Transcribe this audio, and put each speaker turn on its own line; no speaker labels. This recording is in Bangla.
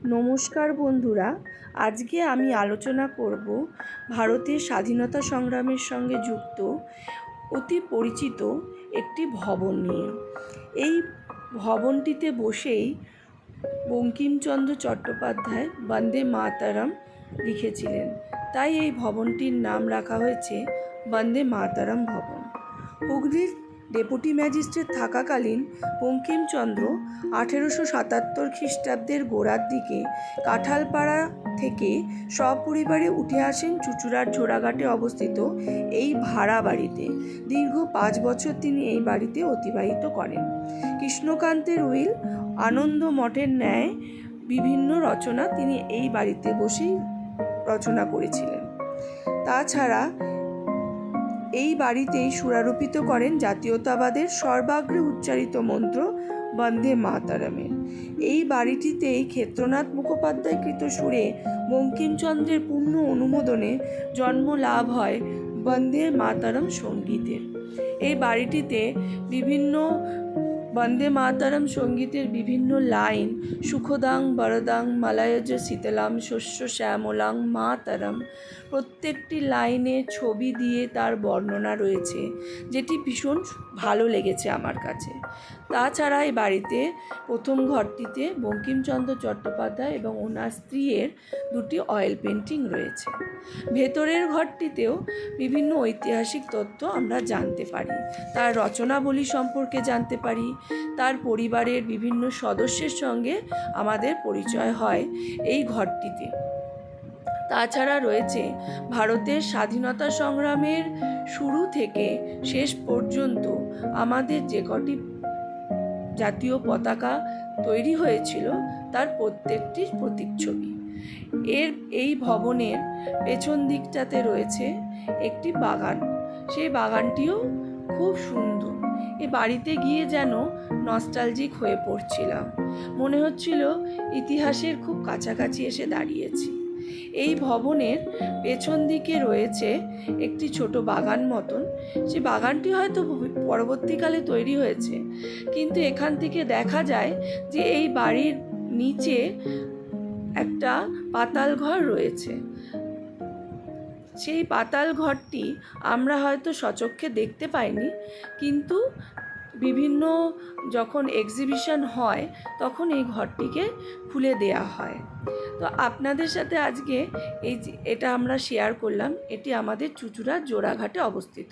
নমস্কার বন্ধুরা, আজকে আমি আলোচনা করব ভারতের স্বাধীনতা সংগ্রামের সঙ্গে যুক্ত অতি পরিচিত একটি ভবন নিয়ে। এই ভবনটিতে বসেই বঙ্কিমচন্দ্র চট্টোপাধ্যায় বন্দে মাতরম লিখেছিলেন, তাই এই ভবনটির নাম রাখা হয়েছে বন্দে মাতরম ভবন। হুগলির ডেপুটি ম্যাজিস্ট্রেট থাকাকালীন বঙ্কিমচন্দ্র 1877 খ্রিস্টাব্দের গোড়ার দিকে কাঁঠালপাড়া থেকে সপরিবারে উঠে আসেন চুঁচুড়ার ঝোড়াঘাটে অবস্থিত এই ভাড়া বাড়িতে। দীর্ঘ 5 বছর তিনি এই বাড়িতে অতিবাহিত করেন। কৃষ্ণকান্তের উইল, আনন্দ মঠের ন্যায় বিভিন্ন রচনা তিনি এই বাড়িতে বসেই রচনা করেছিলেন। তাছাড়া এই বাড়িতেই সুরারোপিত করেন জাতীয়তাবাদের সর্বাগ্রে উচ্চারিত মন্ত্র বন্দে মাতরমের। এই বাড়িটিতেই ক্ষেত্রনাথ মুখোপাধ্যায় কৃত সুরে বঙ্কিমচন্দ্রের পূর্ণ অনুমোদনে জন্ম লাভ হয় বন্দে মাতরম সঙ্গীতের। এই বাড়িটিতে বিভিন্ন বন্দে মাতরম সঙ্গীতের বিভিন্ন লাইন, সুখদাং বরদাং মালয়জ শীতলাম শস্য শ্যামলাং মাতরম, প্রত্যেকটি লাইনে ছবি দিয়ে তার বর্ণনা রয়েছে, যেটি ভীষণ ভালো লেগেছে আমার কাছে। তাছাড়া এই বাড়িতে প্রথম ঘরটিতে বঙ্কিমচন্দ্র চট্টোপাধ্যায় এবং ওনার স্ত্রীর দুটি অয়েল পেন্টিং রয়েছে। ভেতরের ঘরটিতেও বিভিন্ন ঐতিহাসিক তথ্য আমরা জানতে পারি, তার রচনাবলী সম্পর্কে জানতে পারি, তার পরিবারের বিভিন্ন সদস্যের সঙ্গে আমাদের পরিচয় হয় এই ঘরটিতে। তাছাড়া রয়েছে ভারতের স্বাধীনতা সংগ্রামের শুরু থেকে শেষ পর্যন্ত আমাদের যে কটি জাতীয় পতাকা তৈরি হয়েছিল তার প্রত্যেকটির প্রতীকছবি। এই ভবনের পেছন দিকটাতে রয়েছে একটি বাগান, সেই বাগানটিও খুব সুন্দর। এই বাড়িতে গিয়ে যেন নস্টালজিক হয়ে পড়ছিলাম, মনে হচ্ছিল ইতিহাসের খুব কাছাকাছি এসে দাঁড়িয়েছি। এই ভবনের পেছন দিকে রয়েছে একটি ছোট বাগান মতন। সে বাগানটি হয়তো পরবর্তীকালে তৈরি হয়েছে, কিন্তু এখান থেকে দেখা যায় যে এই বাড়ির নিচে একটা পাতাল ঘর রয়েছে। সেই পাতাল ঘরটি আমরা হয়তো সচক্ষে দেখতে পাইনি, কিন্তু বিভিন্ন যখন এক্সিবিশন হয় তখন এই ঘরটিকে খুলে দেয়া হয়। তো আপনাদের সাথে আজকে এটা আমরা শেয়ার করলাম। এটি আমাদের চুঁচুড়ার জোড়াঘাটে অবস্থিত।